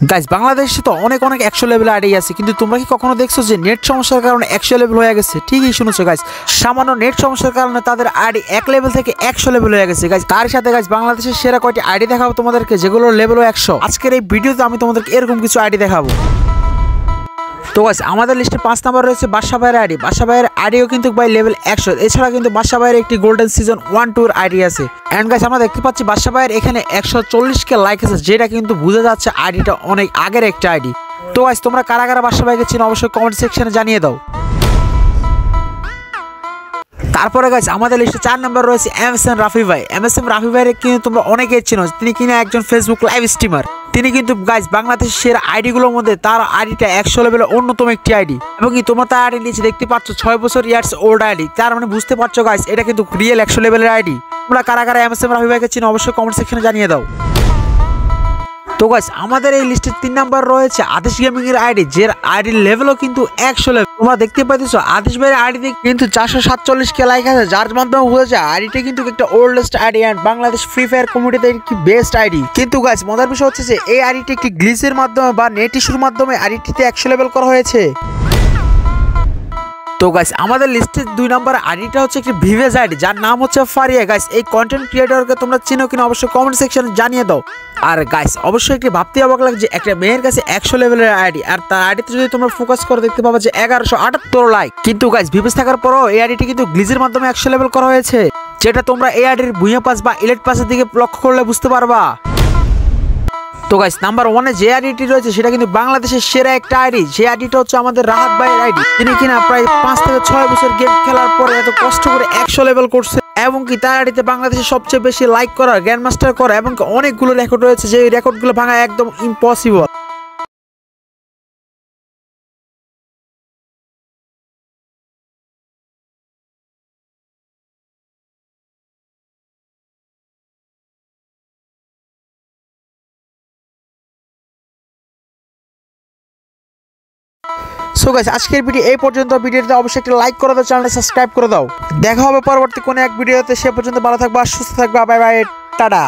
Guys বাংলাদেশে তো অনেক 100 লেভেল আইডি আছে, কিন্তু তোমরা কি কখনো দেখছো যে নেট সমস্যার কারণে 100 লেভেল হয়ে গেছে? ঠিকই শুনেছো গাইস, সামান্য নেট সমস্যার কারণে তাদের আইডি 1 লেভেল থেকে 100 লেভেল হয়ে গেছে গাইস। তার সাথে গাইস বাংলাদেশের সেরা কয়টি আইডি দেখাবো তোমাদেরকে যেগুলোর লেভেল 100। আজকের এই ভিডিওতে আমি তোমাদেরকে এরকম কিছু আইডি দেখাবো। তো গাইস আমাদের লিস্টে 5 নাম্বার রয়েছে বাদশা ভাইয়ের আইডি। বাদশা ভাইয়ের আইডিও কিন্তু ভাই লেভেল 100। এছাড়া কিন্তু বাদশা ভাইয়ের একটি গোল্ডেন সিজন 1-2 এর আইডি আছে। এন্ড গাইস আমরা দেখতে পাচ্ছি বাদশা ভাইয়ের এখানে 140k লাইক আছে, যেটা কিন্তু বোঝা যাচ্ছে আইডিটা অনেক আগের একটা আইডি। তো গাইস তোমরা কারা কারা বাদশা ভাইকে চিনো অবশ্যই কমেন্ট সেকশনে জানিয়ে দাও। তারপরে গাইস আমাদের লিস্টে 4 নাম্বার রয়েছে এমএসএম রাফি ভাই। এমএসএম রাফি ভাইয়ের কিন্তু তোমরা অনেকেই চিনো, তিনি কিনা একজন ফেসবুক লাইভ স্ট্রিমার। তিনি কিন্তু গাইস বাংলাদেশের সেরা আইডিগুলোর মধ্যে তার আইডিটা 100 লেভেলের অন্যতম একটি আইডি, এবং কি তোমরা তার আইডি নিচে দেখতে পাচ্ছ 6 বছর ইয়ার্স ওল্ড আইডি। তার মানে বুঝতে পারছো গাইস এটা কিন্তু রিয়েল 100 লেভেলের আইডি। তোমরা কারা কারা এমএসএম রাফি ভাইকে চিনো অবশ্যই কমেন্ট সেকশনে জানিয়ে দাও। তো গাইস আমাদের এই লিস্টে 3 নাম্বার রয়েছে আদেশ গেমিং এর আইডি, যার আইডি লেভেলও কিন্তু 100 লেভেল। তোমরা দেখতে পাইতেছো আদেশ ভাইয়ের আইডিতে কিন্তু 447k লাইক আছে, যার মাধ্যমে বোঝা যায় আইডিটা কিন্তু একটা oldest ID and Bangladesh Free Fire কমিউনিটিতে একটি বেস্ট আইডি। কিন্তু গাইস মজার বিষয় হচ্ছে যে এই আইডিটি একটি গ্লিচের মাধ্যমে বা নেট ইস্যুর মাধ্যমে আইডিটিতে 100 লেভেল করা হয়েছে। তো গাইস আমাদের লিস্টে 2 নাম্বার আইডিটা হচ্ছে একটি ভিভেজ আইডি, যার নাম হচ্ছে ফারিয়া। গাইস এই কন্টেন্ট ক্রিয়েটরকে তোমরা চিনো কিনা অবশ্যই কমেন্ট সেকশনে জানিয়ে দাও। আর গাইস অবশ্যই একটি ভাবতে অবাক লাগে যে একটা মেয়ের কাছে 100 লেভেলের আইডি, আর তার আইডিতে যদি তোমরা ফোকাস করে দেখতে পাবে যে 1178 লাইক। কিন্তু গাইস ভিভেজ থাকার পরও এই আইডিটি কিন্তু গ্লিচের মাধ্যমে 100 লেভেল করা হয়েছে, যেটা তোমরা এই আইডির ভুঁইয়া পাস বা ইলেট পাসের দিকে লক্ষ্য করলে বুঝতে পারবা। তো গাইস নাম্বার 1 এ যে আইডিটি রয়েছে সেটা কিন্তু বাংলাদেশের সেরা একটা আইডি। সেই আইডিটা হচ্ছে আমাদের রাহাত ভাইয়ের আইডি। তিনি কিনা প্রায় 5 থেকে 6 বছর গেম খেলার পরে এত কষ্ট করে 100 লেভেল করছে, এবং কি তার আইডিতে বাংলাদেশের সবচেয়ে বেশি লাইক করা, গ্র্যান্ড মাস্টার করা এবং অনেকগুলো রেকর্ড রয়েছে, যে রেকর্ডগুলো ভাঙা একদম ইম্পসিবল। সো গাইস আজকের ভিডিও এই পর্যন্ত। ভিডিওতে অবশ্যই একটা লাইক করে দাও, চ্যানেলটা সাবস্ক্রাইব করে দাও। দেখা হবে পরবর্তী কোনো এক ভিডিওতে। সে পর্যন্ত ভালো থাকবা, সুস্থ থাকবা। Bye bye, tata.